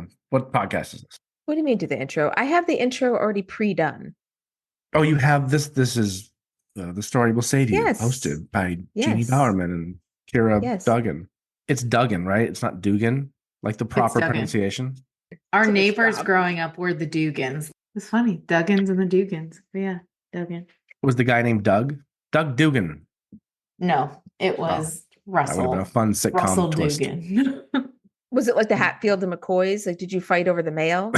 one. What podcast is this? What do you mean do the intro? I have the intro already pre-done. Oh, you have this. This is The Story Will Save You, Yes. hosted by Jeannie Yes. Bowerman and Kira Yes. Duggan. It's Duggan, right? It's not Dugan, like the proper pronunciation. Our It's a nice neighbors job. growing up were the Dugans. It's funny. Duggans and the Dugans. But yeah, Duggan. Was the guy named Doug? Doug Dugan. No, it was That would have Russell. been a fun sitcom Russell twist. Dugan. Was it like the Hatfield and McCoys? Like, did you fight over the mail?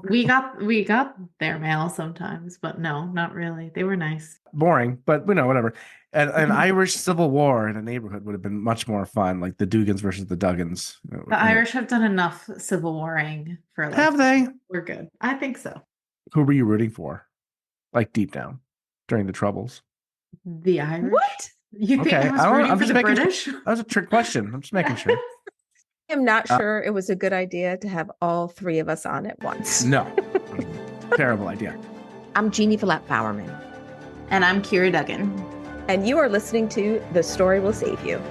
we got their mail sometimes, but no, not really. They were nice. Boring, but whatever. An Irish civil war in a neighborhood would have been much more fun, like the Dugans versus the Duggans. The Irish have done enough civil warring for like, have they? We're good. I think so. Who were you rooting for? Like deep down during the Troubles? The Irish. What? You think I was rooting for the British? That was a trick question. I'm just making sure. I'm not sure it was a good idea to have all three of us on at once. No. Terrible idea. I'm Jeannie Bowerman. And I'm Kira Duggan. And you are listening to The Story Will Save You.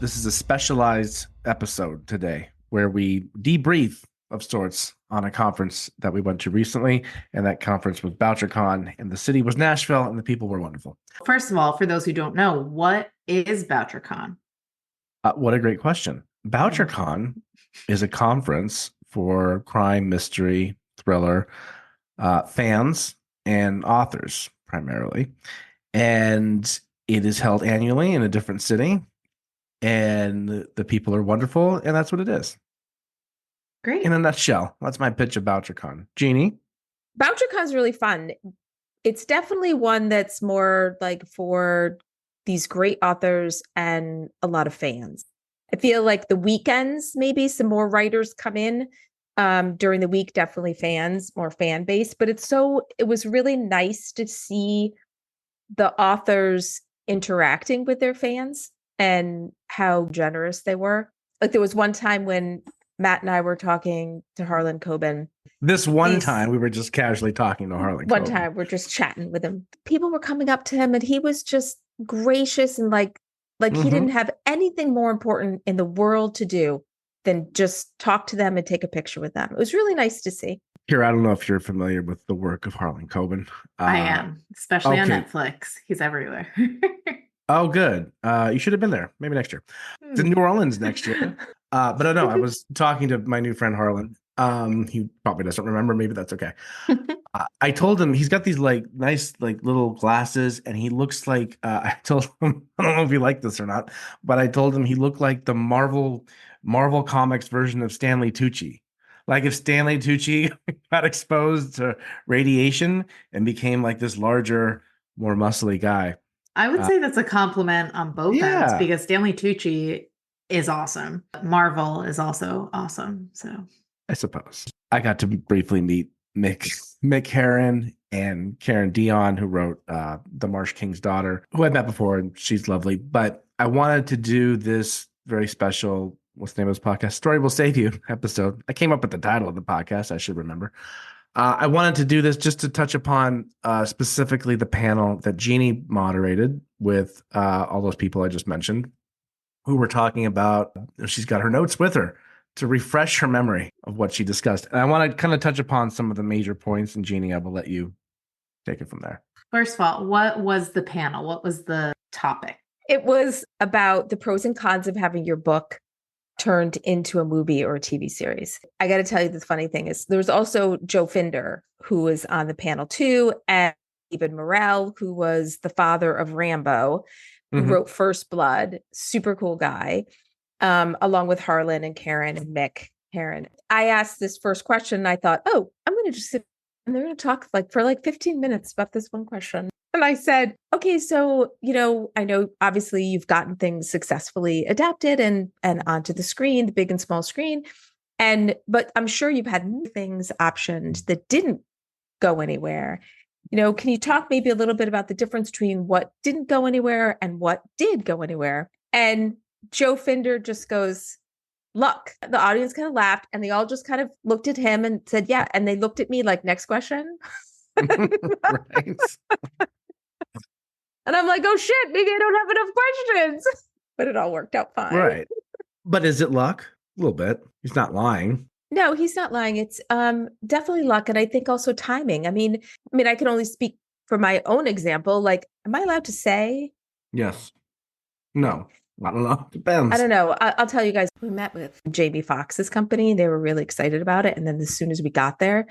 This is a specialized episode today where we debrief of sorts on a conference that we went to recently. And that conference was Bouchercon, and the city was Nashville, and the people were wonderful. First of all, for those who don't know, what is Bouchercon? What a great question. Bouchercon is a conference for crime, mystery, thriller fans and authors primarily. And it is held annually in a different city. And the people are wonderful. And that's what it is. Great. In a nutshell, that's my pitch of Bouchercon. Jeannie? Bouchercon is really fun. It's definitely one that's more like for these great authors and a lot of fans. I feel like the weekends, maybe some more writers come in during the week, definitely fans, more fan base, but it was really nice to see the authors interacting with their fans and how generous they were. Like there was one time when Matt and I were talking to Harlan Coben. This one time we were just casually talking to Harlan Coben. One time we're just chatting with him. People were coming up to him and he was just gracious and like he didn't have anything more important in the world to do than just talk to them and take a picture with them. It was really nice to see. Here, I don't know if you're familiar with the work of Harlan Coben. I am, especially on Netflix. He's everywhere. Oh, good. You should have been there. Maybe next year. It's in New Orleans next year. But I know I was talking to my new friend Harlan. He probably doesn't remember. Maybe that's okay. I told him he's got these like nice like little glasses, and he looks like I told him, I don't know if he liked this or not, but I told him he looked like the Marvel Comics version of Stanley Tucci. Like if Stanley Tucci got exposed to radiation and became like this larger, more muscly guy. I would say that's a compliment on both ends because Stanley Tucci is awesome. Marvel is also awesome. So I suppose I got to briefly meet Mick Herron and Karen Dion, who wrote The Marsh King's Daughter, who I met before, and she's lovely. But I wanted to do this very special, what's the name of this podcast? Story Will Save You episode. I came up with the title of the podcast, I should remember. I wanted to do this just to touch upon specifically the panel that Jeannie moderated with all those people I just mentioned, who were talking about, she's got her notes with her to refresh her memory of what she discussed. And I want to kind of touch upon some of the major points, and Jeannie, I will let you take it from there. First of all, what was the panel? What was the topic? It was about the pros and cons of having your book turned into a movie or a TV series. I got to tell you, the funny thing is there was also Joe Finder, who was on the panel too, and David Morrell, who was the father of Rambo, who wrote First Blood, super cool guy, along with Harlan and Karen and Mick Herron. I asked this first question and I thought, oh, I'm going to just sit and they're going to talk for 15 minutes about this one question. And I said, okay, so, I know obviously you've gotten things successfully adapted and onto the screen, the big and small screen. But I'm sure you've had things optioned that didn't go anywhere. Can you talk maybe a little bit about the difference between what didn't go anywhere and what did go anywhere? And Joe Finder just goes, luck. The audience kind of laughed and they all just kind of looked at him and said, yeah. And they looked at me like, next question. Right. And I'm like, oh shit, maybe I don't have enough questions. But it all worked out fine. Right. But is it luck? A little bit. He's not lying. No, he's not lying. It's definitely luck, and I think also timing. I can only speak for my own example. Like, am I allowed to say? Yes. No. I don't know. I Depends. don't know. I'll tell you guys. We met with Jamie Foxx's company. They were really excited about it, and then as soon as we got there,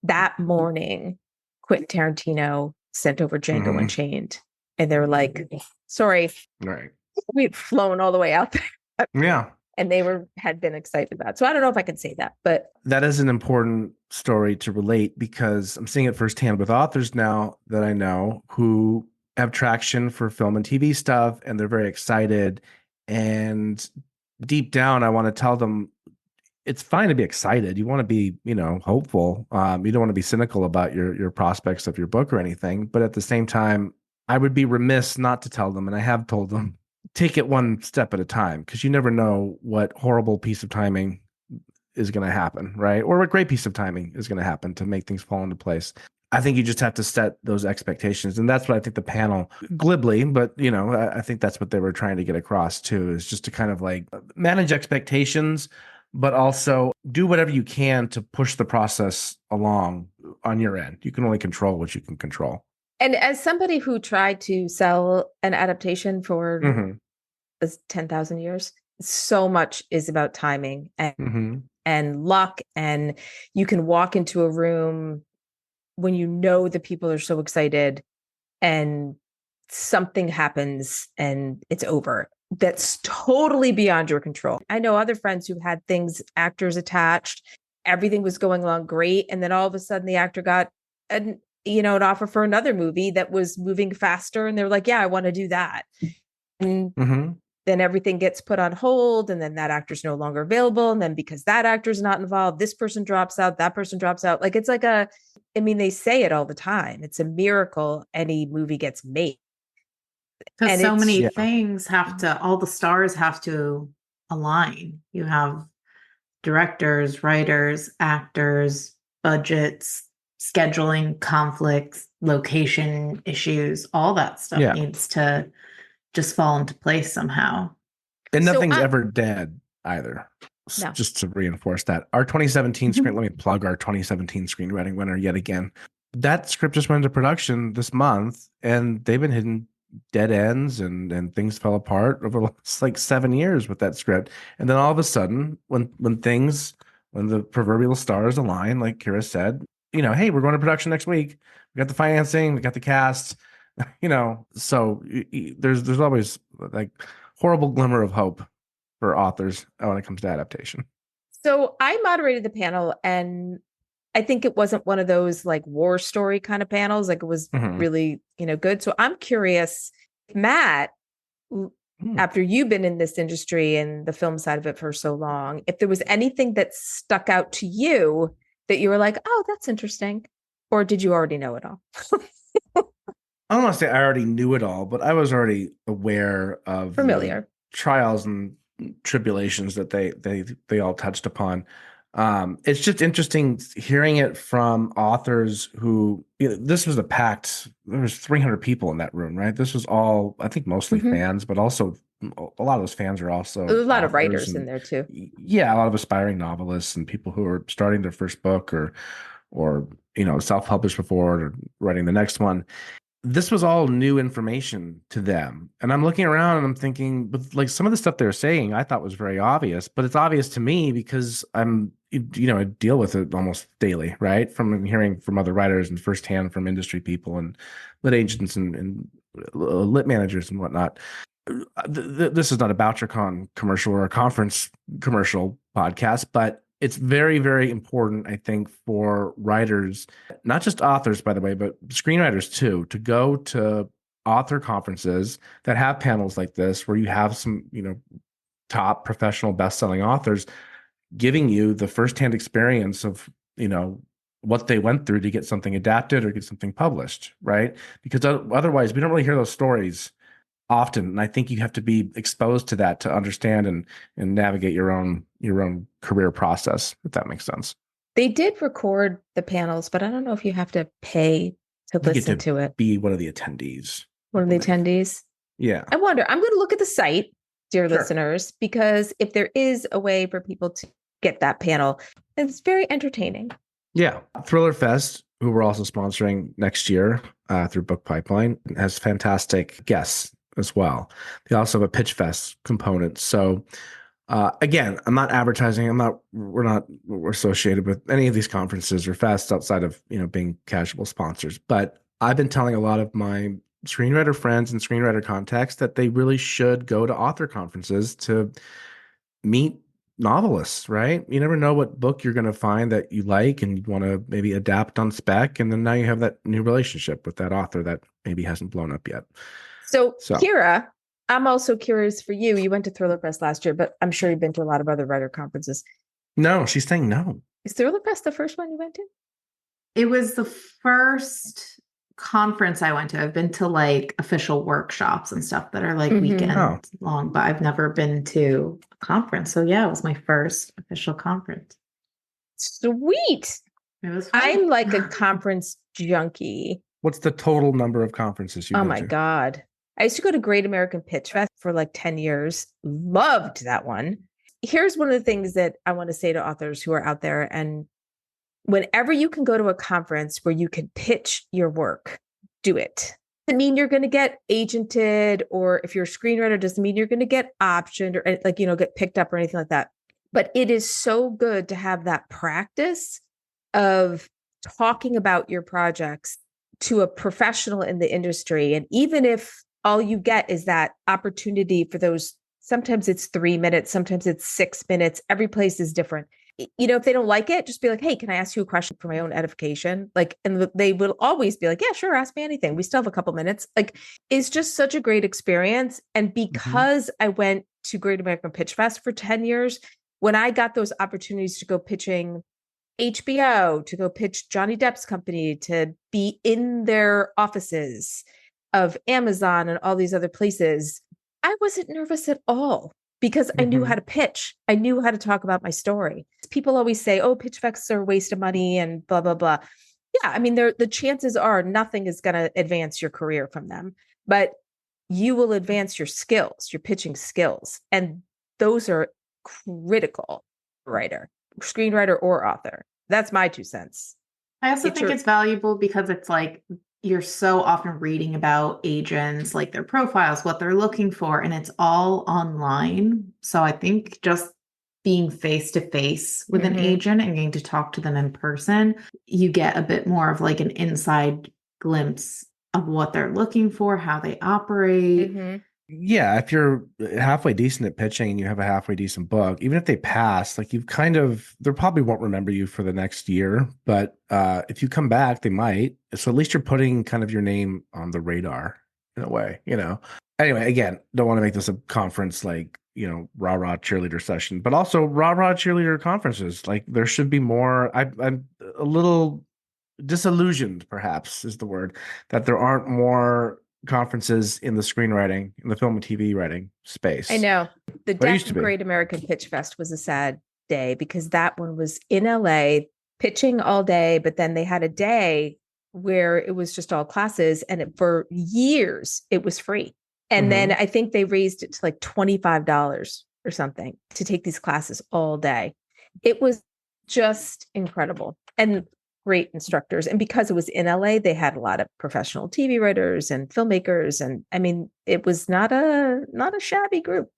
that morning, Quentin Tarantino sent over Django Mm-hmm. Unchained, and they were like, "Sorry, Right. we'd flown all the way out there." Yeah. And they had been excited about it. So I don't know if I can say that, but That is an important story to relate because I'm seeing it firsthand with authors now that I know who have traction for film and TV stuff, and they're very excited. And deep down, I want to tell them it's fine to be excited. You want to be, hopeful. You don't want to be cynical about your prospects of your book or anything. But at the same time, I would be remiss not to tell them, and I have told them, take it one step at a time, because you never know what horrible piece of timing is going to happen, right? Or what great piece of timing is going to happen to make things fall into place. I think you just have to set those expectations. And that's what I think the panel glibly, but I think that's what they were trying to get across too, is just to kind of like manage expectations, but also do whatever you can to push the process along on your end. You can only control what you can control. And as somebody who tried to sell an adaptation for 10,000 years, so much is about timing and luck. And you can walk into a room when you know the people are so excited and something happens and it's over. That's totally beyond your control. I know other friends who had actors attached, everything was going along great. And then all of a sudden the actor got an offer for another movie that was moving faster. And they're like, yeah, I want to do that. And then everything gets put on hold, and then that actor's no longer available. And then because that actor's not involved, this person drops out, that person drops out. Like, it's like they say it all the time. It's a miracle any movie gets made. Because so many things all the stars have to align. You have directors, writers, actors, budgets, scheduling, conflicts, location issues, all that stuff needs to just fall into place somehow. And nothing's ever dead either. No. Just to reinforce that. Our 2017 let me plug our 2017 screenwriting winner yet again. That script just went into production this month, and they've been hitting dead ends and things fell apart over like 7 years with that script. And then all of a sudden, when the proverbial stars align, like Kira said, hey, we're going to production next week. We got the financing, we got the cast, so there's always like horrible glimmer of hope for authors when it comes to adaptation. So I moderated the panel, and I think it wasn't one of those like war story kind of panels. Like, it was really, good. So I'm curious, Matt, after you've been in this industry and the film side of it for so long, if there was anything that stuck out to you that you were like, oh, that's interesting, or did you already know it all? I don't want to say I already knew it all, but I was already aware of familiar trials and tribulations that they all touched upon. It's just interesting hearing it from authors who, this was there was 300 people in that room, right? This was all, I think, mostly fans, but also a lot of those fans are also a lot of writers in there too. Yeah, a lot of aspiring novelists and people who are starting their first book or self-published before or writing the next one. This was all new information to them. And I'm looking around and I'm thinking, but like some of the stuff they were saying, I thought was very obvious, but it's obvious to me because I deal with it almost daily, right? From hearing from other writers and firsthand from industry people and lit agents and lit managers and whatnot. This is not a Bouchercon commercial or a conference commercial podcast, but it's very, very important, I think, for writers, not just authors, by the way, but screenwriters too, to go to author conferences that have panels like this, where you have some, top professional best-selling authors giving you the firsthand experience of, what they went through to get something adapted or get something published, right? Because otherwise, we don't really hear those stories often. And I think you have to be exposed to that to understand and navigate your own career process, if that makes sense. They did record the panels, but I don't know if you have to pay to listen to it. Be one of the attendees. One of the attendees? Yeah. I wonder. I'm going to look at the site dear Sure. listeners, because if there is a way for people to get that panel, it's very entertaining. Yeah. Thriller Fest, who we're also sponsoring next year through Book Pipeline, has fantastic guests as well. They also have a Pitch Fest component. So again, I'm not advertising. We're associated with any of these conferences or fests outside of, being casual sponsors. But I've been telling a lot of my screenwriter friends and screenwriter contacts that they really should go to author conferences to meet novelists, right? You never know what book you're going to find that you like and you want to maybe adapt on spec. And then now you have that new relationship with that author that maybe hasn't blown up yet. So Kira, I'm also curious for you. You went to Thriller Fest last year, but I'm sure you've been to a lot of other writer conferences. No, she's saying no. Is Thriller Fest the first one you went to? It was the first conference I went to. I've been to like official workshops and stuff that are like weekend long, but I've never been to a conference. So yeah, it was my first official conference. Sweet. It was fun. I'm like a conference junkie. What's the total number of conferences you've been to? Oh my God. I used to go to Great American Pitch Fest for like 10 years. Loved that one. Here's one of the things that I want to say to authors who are out there. And whenever you can go to a conference where you can pitch your work, do it. Doesn't mean you're going to get agented, or if you're a screenwriter, doesn't mean you're going to get optioned or get picked up or anything like that. But it is so good to have that practice of talking about your projects to a professional in the industry. And even if all you get is that opportunity for those, sometimes it's 3 minutes, sometimes it's 6 minutes. Every place is different. If they don't like it, just be like, hey, can I ask you a question for my own edification? And they will always be like, yeah, sure. Ask me anything. We still have a couple minutes. It's just such a great experience. And because I went to Great American Pitch Fest for 10 years, when I got those opportunities to go pitching HBO, to go pitch Johnny Depp's company, to be in their offices of Amazon and all these other places, I wasn't nervous at all because I knew how to pitch. I knew how to talk about my story. People always say, oh, pitch fests are a waste of money and blah, blah, blah. Yeah, I mean, the chances are nothing is going to advance your career from them, but you will advance your skills, your pitching skills. And those are critical for writer, screenwriter, or author. That's my 2 cents. I also think it's valuable because it's like you're so often reading about agents, like their profiles, what they're looking for, and it's all online. So I think just being face to face with an agent and getting to talk to them in person, you get a bit more of like an inside glimpse of what they're looking for, how they operate. Yeah, if you're halfway decent at pitching and you have a halfway decent book, even if they pass, like they probably won't remember you for the next year. But if you come back, they might. So at least you're putting kind of your name on the radar in a way, Anyway, again, don't want to make this a conference like, rah-rah cheerleader session, but also rah-rah cheerleader conferences. Like there should be more. I'm a little disillusioned, perhaps is the word, that there aren't more conferences in the screenwriting, in the film and TV writing space. I know. The death of Great American Pitch Fest was a sad day because that one was in LA, pitching all day, but then they had a day where it was just all classes, and for years it was free. And then I think they raised it to like $25 or something to take these classes all day. It was just incredible. And great instructors. And because it was in LA, they had a lot of professional TV writers and filmmakers. And I mean, it was not a shabby group.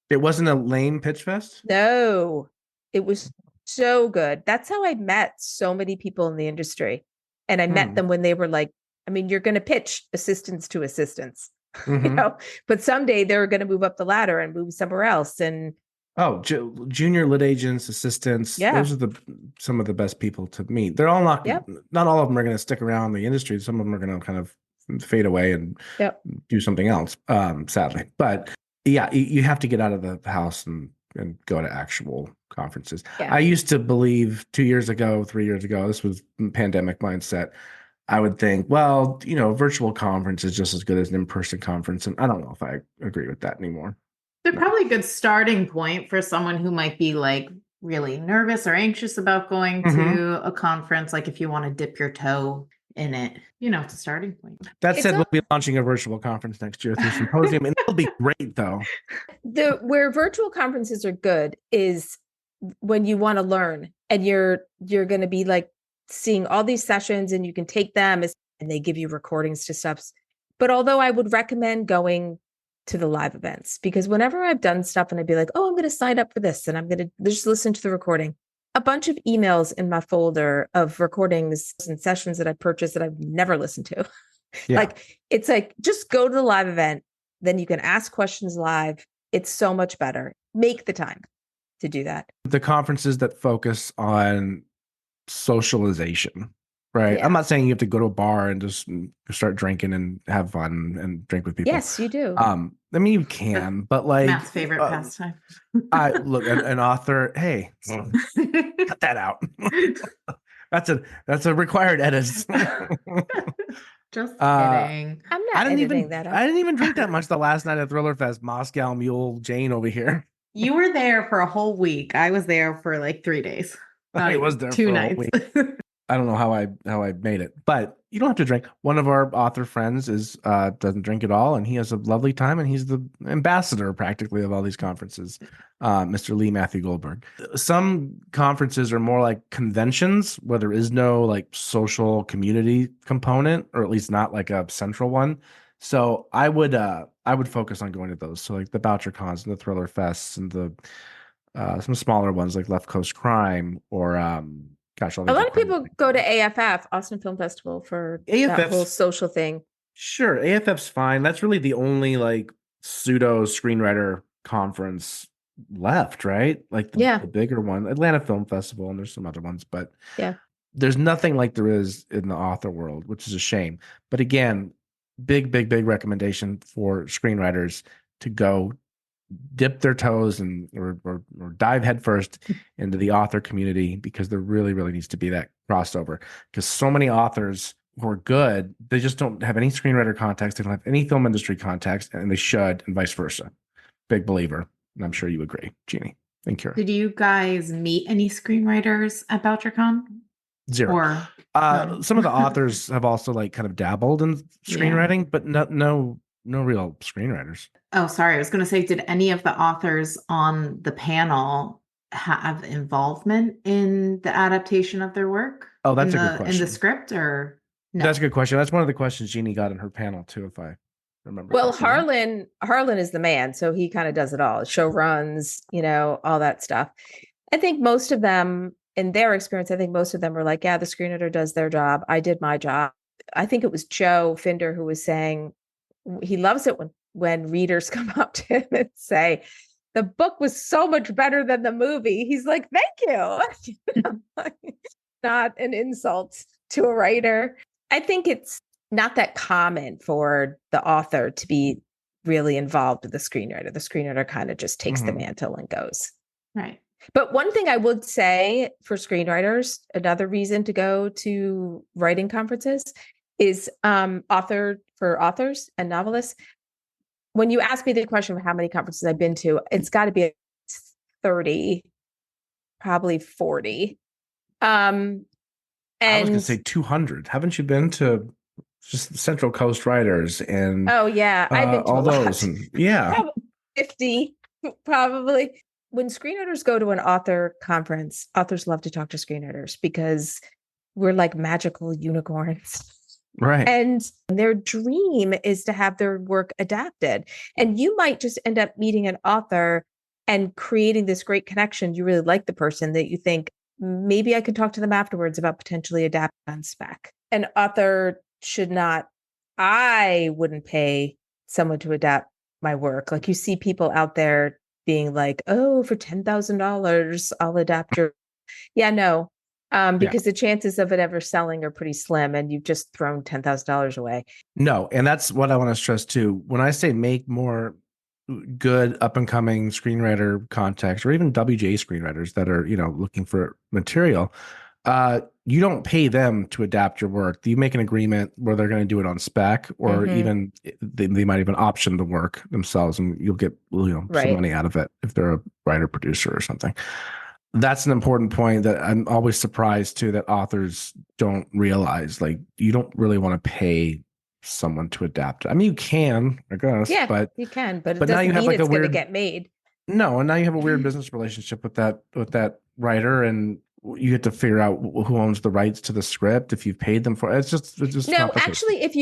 It wasn't a lame pitch fest? No, it was so good. That's how I met so many people in the industry. And I met them when they were like, I mean, you're going to pitch assistants to assistants, but someday they're going to move up the ladder and move somewhere else. And junior lit agents, assistants. Those are some of the best people to meet. They're all not all of them are going to stick around the industry. Some of them are going to kind of fade away and do something else, sadly. But yeah, you have to get out of the house and go to actual conferences. Yeah. I used to believe 2 years ago, 3 years ago, this was pandemic mindset. I would think, well, virtual conference is just as good as an in-person conference. And I don't know if I agree with that anymore. They're probably a good starting point for someone who might be like really nervous or anxious about going to a conference. Like if you want to dip your toe in it, it's a starting point. That said, we'll be launching a virtual conference next year through Symposium, and it'll be great, though. Where virtual conferences are good is when you want to learn, and you're going to be like seeing all these sessions, and you can take them, and they give you recordings to stuff. But although I would recommend going to the live events, because whenever I've done stuff and I'd be like, oh, I'm going to sign up for this and I'm going to just listen to the recording, a bunch of emails in my folder of recordings and sessions that I purchased that I've never listened to. Yeah. Like, it's like, just go to the live event. Then you can ask questions live. It's so much better. Make the time to do that. The conferences that focus on socialization, right? Yeah. I'm not saying you have to go to a bar and just start drinking and have fun and drink with people. Yes, you do. I mean, you can, but like Matt's favorite pastime. I look, an author. Hey, cut that out. That's a required edit. Just kidding. I'm not editing that out. I didn't even drink that much the last night at Thriller Fest. Moscow Mule Jane over here. You were there for a whole week. I was there for like 3 days. I was there 2 for nights. A week. I don't know how I made it, but you don't have to drink. One of our author friends doesn't drink at all, and he has a lovely time, and he's the ambassador practically of all these conferences, Mr. Lee Matthew Goldberg. Some conferences are more like conventions where there is no like social community component, or at least not like a central one. So I would focus on going to those. So like the Bouchercons and the Thriller Fests and the some smaller ones like Left Coast Crime or a lot of people go to AFF, Austin Film Festival, for that whole social thing. Sure, AFF's fine. That's really the only like pseudo screenwriter conference left, right? Like the bigger one, Atlanta Film Festival, and there's some other ones, but there's nothing like there is in the author world, which is a shame. But again, big recommendation for screenwriters to go dip their toes and or dive headfirst into the author community, because there really needs to be that crossover, because so many authors who are good, they just don't have any screenwriter context, they don't have any film industry context, and they should, and vice versa. Big believer, and I'm sure you agree, Jeannie and Kira. Did you guys meet any screenwriters at Bouchercon? Zero. Some of the authors have also like kind of dabbled in screenwriting, but no real screenwriters. Oh, sorry. I was going to say, did any of the authors on the panel have involvement in the adaptation of their work? Oh, that's a good question. In the script, or no? That's a good question. That's one of the questions Jeannie got in her panel too, if I remember. Well, Harlan is the man, so he kind of does it all. Show runs, all that stuff. I think most of them, in their experience, were like, yeah, the screenwriter does their job. I did my job. I think it was Joe Finder who was saying he loves it when readers come up to him and say, the book was so much better than the movie. He's like, thank you. Not an insult to a writer. I think it's not that common for the author to be really involved with the screenwriter. The screenwriter kind of just takes the mantle and goes. Right. But one thing I would say for screenwriters, another reason to go to writing conferences is for authors and novelists. When you ask me the question of how many conferences I've been to, it's got to be 30, probably 40. And I was going to say 200. Haven't you been to just Central Coast Writers and? Oh yeah, I've been to all those. Probably 50, probably. When screenwriters go to an author conference, authors love to talk to screenwriters because we're like magical unicorns. Right. And their dream is to have their work adapted. And you might just end up meeting an author and creating this great connection. You really like the person that you think, maybe I could talk to them afterwards about potentially adapting on spec. An author I wouldn't pay someone to adapt my work. Like, you see people out there being like, oh, for $10,000, I'll adapt your. Yeah, no. Because the chances of it ever selling are pretty slim, and you've just thrown $10,000 away. No, and that's what I want to stress too. When I say make more good up and coming screenwriter contacts, or even WGA screenwriters that are looking for material, you don't pay them to adapt your work. You make an agreement where they're going to do it on spec, or even they might even option the work themselves, and you'll get some money out of it if they're a writer producer or something. That's an important point that I'm always surprised too, that authors don't realize. Like, you don't really want to pay someone to adapt. I mean, you can, I guess, Yeah, but you can, but it now you doesn't have mean like a it's going to weird, get made. no, and now you have a weird business relationship with that writer, and you get to figure out who owns the rights to the script if you've paid them for it. It's just No, complicated. if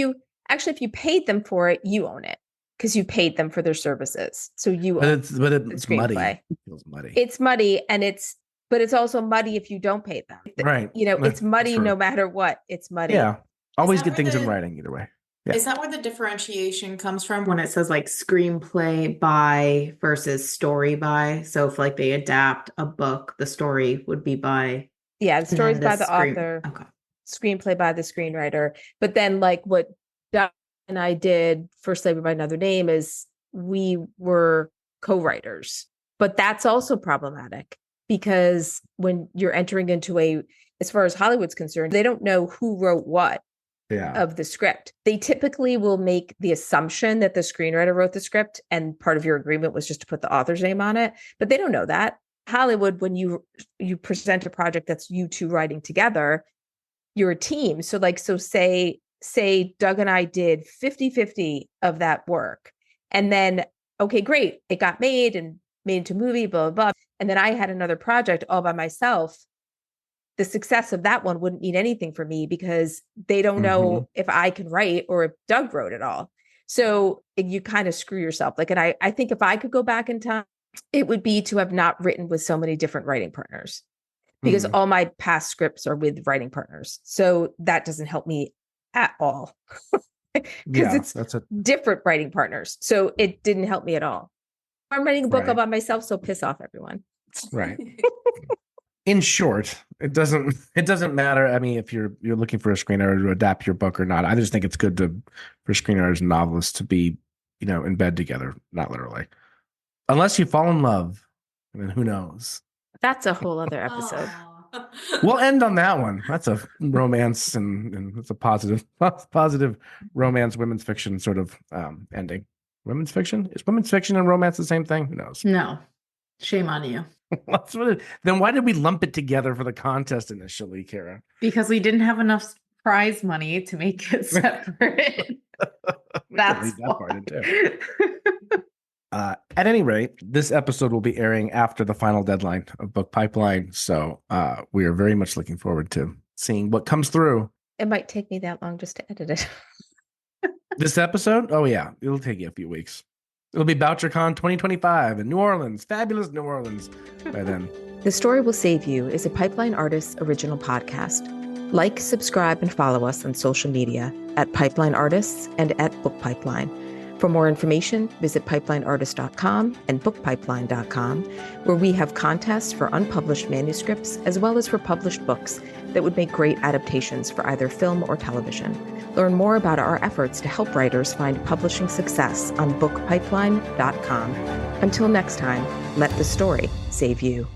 you paid them for it, you own it because you paid them for their services. So you own It's the muddy. screenplay. It feels muddy. It's muddy, but it's also muddy if you don't pay them. Right. It's muddy True. no matter what. It's muddy. Yeah. Always get things in writing either way. Yeah. Is that where the differentiation comes from when it says like screenplay by versus story by? So if like they adapt a book, the story would be by. Yeah, the story's by the author. Okay. Screenplay by the screenwriter. But then like what Doug and I did for Slavery by Another Name is we were co-writers. But that's also problematic because when you're entering into as far as Hollywood's concerned, they don't know who wrote what. Of the script. They typically will make the assumption that the screenwriter wrote the script and part of your agreement was just to put the author's name on it, but they don't know that. Hollywood, when you present a project that's you two writing together, you're a team. So say Doug and I did 50-50 of that work. And then, okay, great. It got made into a movie, blah, blah, blah. And then I had another project all by myself. The success of that one wouldn't mean anything for me because they don't know if I can write or if Doug wrote it all. So you kind of screw yourself. And I think if I could go back in time, it would be to have not written with so many different writing partners because all my past scripts are with writing partners. So that doesn't help me at all because it's different writing partners. So it didn't help me at all. I'm writing a book all by myself. So piss off, everyone. Right. In short, it doesn't matter. I mean, if you're looking for a screenwriter to adapt your book or not, I just think it's good for screenwriters and novelists to be, in bed together, not literally, unless you fall in love. I mean, who knows? That's a whole other episode. We'll end on that one. That's a romance and it's a positive romance, women's fiction sort of ending. Women's fiction? Is women's fiction and romance the same thing? Who knows? No. Shame on you. Then why did we lump it together for the contest initially, Kara? Because we didn't have enough prize money to make it separate. That's that part too. At any rate, this episode will be airing after the final deadline of Book Pipeline, so we are very much looking forward to seeing what comes through. It might take me that long just to edit it. This episode? Oh yeah, it'll take you a few weeks. It'll be Bouchercon 2025 in New Orleans. Fabulous New Orleans by then. The Story Will Save You is a Pipeline Artists original podcast. Like, subscribe, and follow us on social media at Pipeline Artists and at Book Pipeline. For more information, visit pipelineartist.com and bookpipeline.com, where we have contests for unpublished manuscripts as well as for published books that would make great adaptations for either film or television. Learn more about our efforts to help writers find publishing success on bookpipeline.com. Until next time, let the story save you.